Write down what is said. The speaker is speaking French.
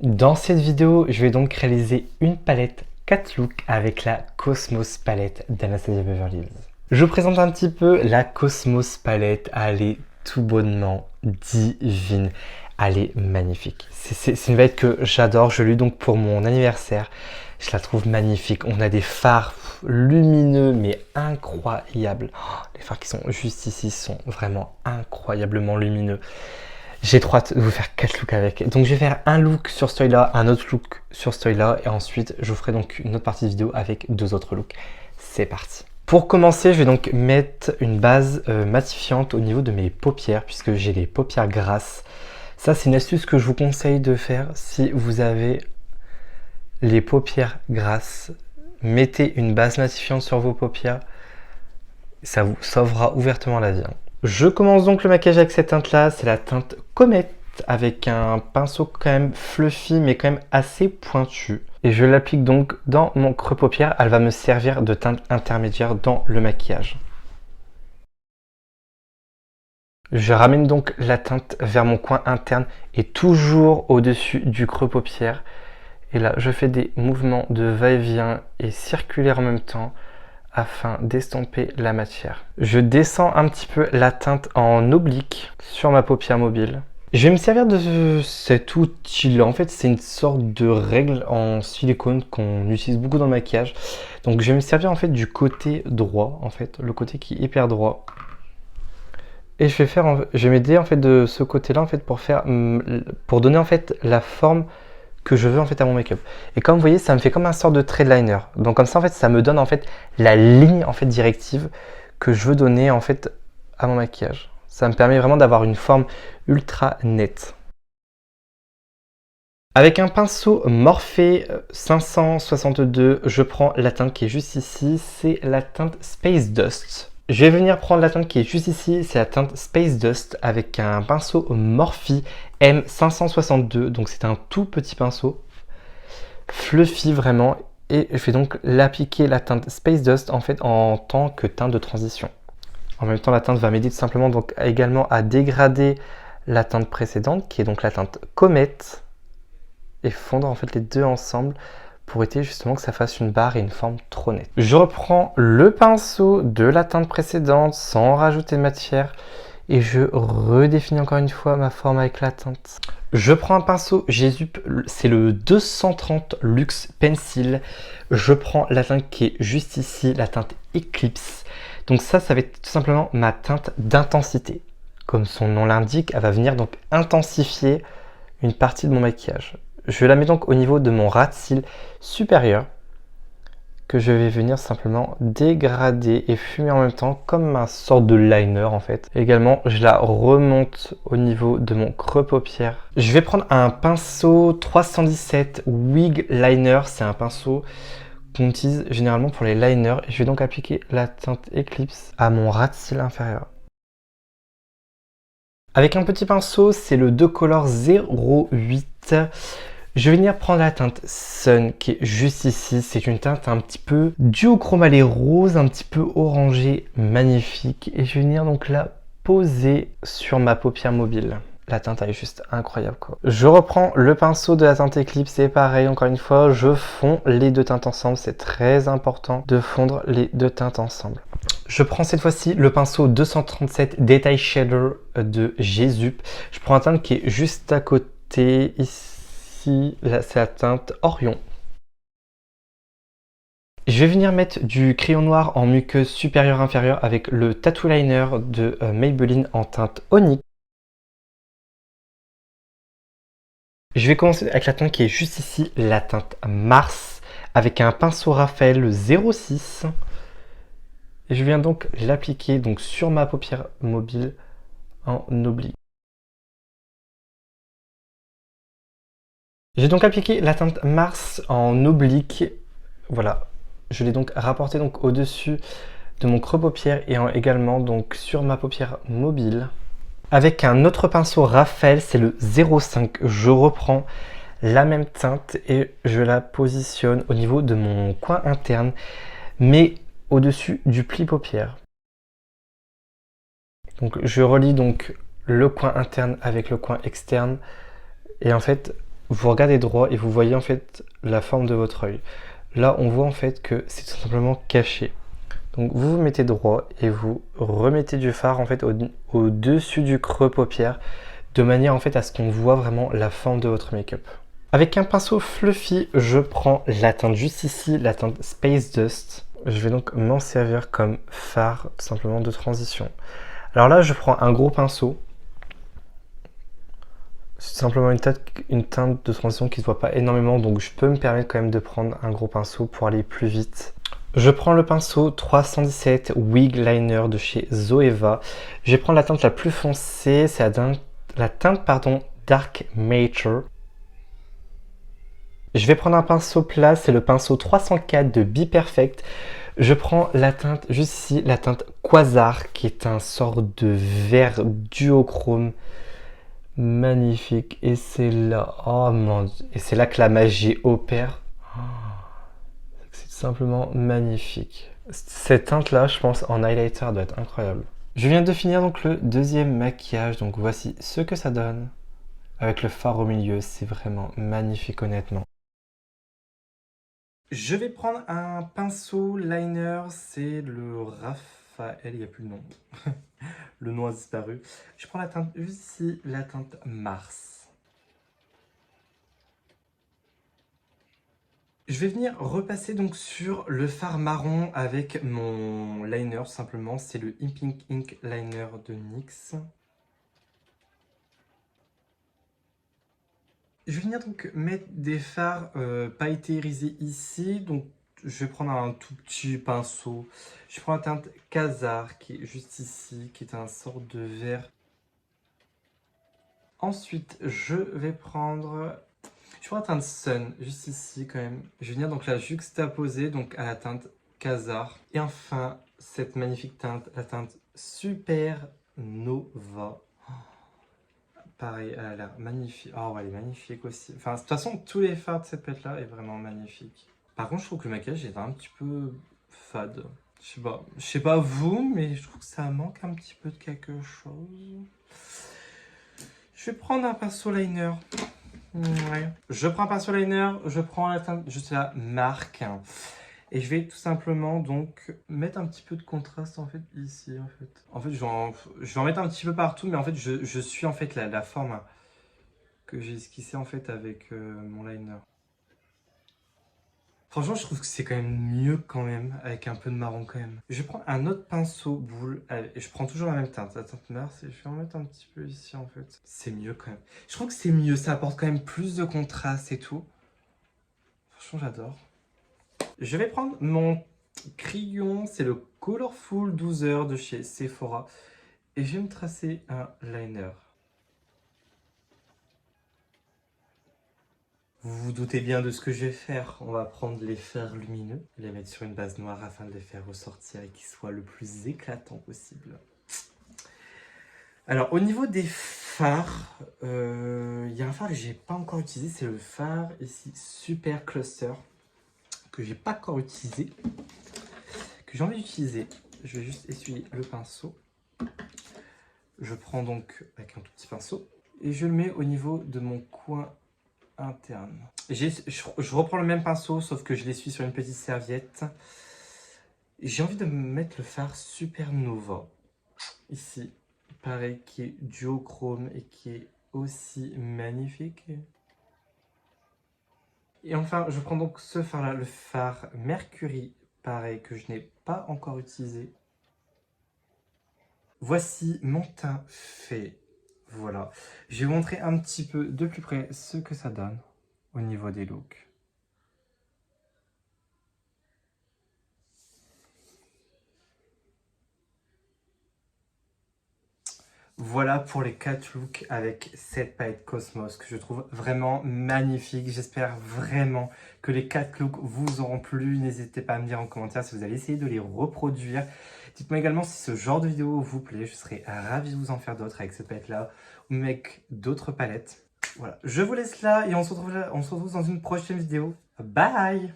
Dans cette vidéo, je vais donc réaliser une palette 4 looks avec la Cosmos palette d'Anastasia Beverly Hills. Je vous présente un petit peu la Cosmos palette. Elle est tout bonnement divine. Elle est magnifique. C'est une palette que j'adore. Je l'ai eu donc pour mon anniversaire. Je la trouve magnifique. On a des fards lumineux mais incroyables. Oh, les fards qui sont juste ici sont vraiment incroyablement lumineux. J'ai trop hâte de vous faire 4 looks avec. Donc je vais faire un look sur ce là, un autre look sur ce là, et ensuite je vous ferai donc une autre partie de vidéo avec 2 autres looks. C'est parti. Pour commencer, je vais donc mettre une base matifiante au niveau de mes paupières, puisque j'ai les paupières grasses. Ça, c'est une astuce que je vous conseille de faire si vous avez les paupières grasses. Mettez une base matifiante sur vos paupières. Ça vous sauvera ouvertement la vie. Je commence donc le maquillage avec cette teinte là, c'est la teinte Comet avec un pinceau quand même fluffy mais quand même assez pointu. Et je l'applique donc dans mon creux paupière, elle va me servir de teinte intermédiaire dans le maquillage. Je ramène donc la teinte vers mon coin interne et toujours au-dessus du creux paupière. Et là, je fais des mouvements de va-et-vient et circulaires en même temps afin d'estomper la matière. Je descends un petit peu la teinte en oblique sur ma paupière mobile. Je vais me servir de cet outil-là. En fait, c'est une sorte de règle en silicone qu'on utilise beaucoup dans le maquillage. Donc, je vais me servir en fait du côté droit, en fait, le côté qui est hyper droit. Et je vais m'aider en fait de ce côté-là en fait pour donner en fait la forme que je veux en fait à mon make-up. Et comme vous voyez, ça me fait comme un sort de trait de liner. Donc comme ça en fait, ça me donne en fait la ligne en fait directive que je veux donner en fait à mon maquillage. Ça me permet vraiment d'avoir une forme ultra nette. Avec un pinceau Morphe 562, je prends la teinte qui est juste ici, c'est la teinte Space Dust. Je vais venir prendre la teinte qui est juste ici, c'est la teinte Space Dust avec un pinceau Morphe M562, donc c'est un tout petit pinceau, fluffy vraiment, et je vais donc l'appliquer la teinte Space Dust en fait en tant que teinte de transition. En même temps, la teinte va m'aider tout simplement donc également à dégrader la teinte précédente qui est donc la teinte Comet et fondre en fait les deux ensemble pour éviter justement que ça fasse une barre et une forme trop nette. Je reprends le pinceau de la teinte précédente sans rajouter de matière et je redéfinis encore une fois ma forme avec la teinte. Je prends un pinceau Jésup, c'est le 230 Luxe Pencil. Je prends la teinte qui est juste ici, la teinte Eclipse. Donc ça va être tout simplement ma teinte d'intensité. Comme son nom l'indique, elle va venir donc intensifier une partie de mon maquillage. Je la mets donc au niveau de mon ras de cils supérieur que je vais venir simplement dégrader et fumer en même temps comme un sort de liner en fait. Également, je la remonte au niveau de mon creux paupière. Je vais prendre un pinceau 317 Wig Liner. C'est un pinceau qu'on utilise généralement pour les liners. Et je vais donc appliquer la teinte Eclipse à mon ras de cils inférieur. Avec un petit pinceau, c'est le Decolor 08. Je vais venir prendre la teinte Sun qui est juste ici. C'est une teinte un petit peu duochromalée rose, un petit peu orangé, magnifique. Et je vais venir donc la poser sur ma paupière mobile. La teinte elle est juste incroyable quoi. Je reprends le pinceau de la teinte Eclipse et pareil encore une fois, je fonds les deux teintes ensemble. C'est très important de fondre les deux teintes ensemble. Je prends cette fois-ci le pinceau 237 Detail Shader de Jésup. Je prends un teinte qui est juste à côté ici. Là, c'est la teinte Orion. Je vais venir mettre du crayon noir en muqueuse supérieure-inférieure avec le Tattoo Liner de Maybelline en teinte Onyx. Je vais commencer avec la teinte qui est juste ici, la teinte Mars, avec un pinceau Raphaël 06. Et je viens donc l'appliquer donc sur ma paupière mobile en oblique. J'ai donc appliqué la teinte Mars en oblique. Voilà, je l'ai donc rapporté donc au-dessus de mon creux paupière et également donc sur ma paupière mobile. Avec un autre pinceau Raphaël, c'est le 05. Je reprends la même teinte et je la positionne au niveau de mon coin interne, mais au-dessus du pli paupière. Donc je relie donc le coin interne avec le coin externe et en fait vous regardez droit et vous voyez en fait la forme de votre œil. Là, on voit en fait que c'est tout simplement caché. Donc vous vous mettez droit et vous remettez du fard en fait au-dessus du creux paupière de manière en fait à ce qu'on voit vraiment la forme de votre make-up. Avec un pinceau fluffy, je prends la teinte juste ici, la teinte Space Dust. Je vais donc m'en servir comme fard tout simplement de transition. Alors là, je prends un gros pinceau. C'est simplement une teinte de transition qui ne se voit pas énormément, donc je peux me permettre quand même de prendre un gros pinceau pour aller plus vite. Je prends le pinceau 317 Wig Liner de chez Zoeva. Je vais prendre la teinte la plus foncée, c'est la teinte Dark Mature. Je vais prendre un pinceau plat, c'est le pinceau 304 de Be Perfect. Je prends la teinte juste ici, la teinte Quasar, qui est un sort de vert duochrome. Magnifique. Et c'est là, oh mon Dieu, et c'est là que la magie opère. C'est simplement magnifique. Cette teinte là, je pense en highlighter doit être incroyable. Je viens de finir donc le deuxième maquillage, donc voici ce que ça donne. Avec le fard au milieu, c'est vraiment magnifique honnêtement. Je vais prendre un pinceau liner, c'est le Raphaël, il n'y a plus le nom. Le nom a disparu. Je prends la teinte ici, la teinte Mars. Je vais venir repasser donc sur le fard marron avec mon liner simplement. C'est le Pink Ink Liner de NYX. Je vais venir donc mettre des fards pailletés irisés ici. Donc je vais prendre un tout petit pinceau. Je prends la teinte Quasar qui est juste ici, qui est un sort de vert. Ensuite, je vais prendre la teinte Sun, juste ici quand même. Je vais venir donc la juxtaposer donc à la teinte Quasar. Et enfin, cette magnifique teinte, la teinte Supernova. Pareil, elle a l'air magnifique. Oh, elle est magnifique aussi. Enfin, de toute façon, tous les fards de cette palette-là est vraiment magnifique. Par contre, je trouve que le maquillage est un petit peu fade. Je sais pas vous, mais je trouve que ça manque un petit peu de quelque chose. Je vais prendre un pinceau liner. Ouais. Je prends un pinceau liner, je prends la teinte, juste la marque. Et je vais tout simplement donc mettre un petit peu de contraste en fait ici en fait. En fait je vais en mettre un petit peu partout, mais en fait je suis en fait la forme que j'ai esquissée en fait avec mon liner. Franchement je trouve que c'est quand même mieux quand même, avec un peu de marron quand même. Je vais prendre un autre pinceau boule, et je prends toujours la même teinte, la teinte Mars, et je vais en mettre un petit peu ici en fait. C'est mieux quand même. Je trouve que c'est mieux, ça apporte quand même plus de contraste et tout. Franchement j'adore. Je vais prendre mon crayon, c'est le Colorful 12 heures de chez Sephora. Et je vais me tracer un liner. Vous vous doutez bien de ce que je vais faire. On va prendre les fards lumineux, les mettre sur une base noire afin de les faire ressortir et qu'ils soient le plus éclatants possible. Alors au niveau des fards, il y a un fard que j'ai pas encore utilisé, c'est le fard ici Super Cluster, que j'ai pas encore utilisé, que j'ai envie d'utiliser. Je vais juste essuyer le pinceau. Je prends donc avec un tout petit pinceau et je le mets au niveau de mon coin interne. Je reprends le même pinceau sauf que je l'essuie sur une petite serviette. J'ai envie de mettre le fard Supernova ici, pareil, qui est duochrome et qui est aussi magnifique. Et enfin, je prends donc ce fard là, le fard Mercury, pareil, que je n'ai pas encore utilisé. Voici mon teint fait. Voilà. Je vais vous montrer un petit peu de plus près ce que ça donne au niveau des looks. Voilà pour les 4 looks avec cette palette Cosmos que je trouve vraiment magnifique. J'espère vraiment que les 4 looks vous auront plu. N'hésitez pas à me dire en commentaire si vous avez essayé de les reproduire. Dites-moi également si ce genre de vidéo vous plaît. Je serais ravi de vous en faire d'autres avec cette palette-là ou avec d'autres palettes. Voilà, je vous laisse là et on se retrouve dans une prochaine vidéo. Bye!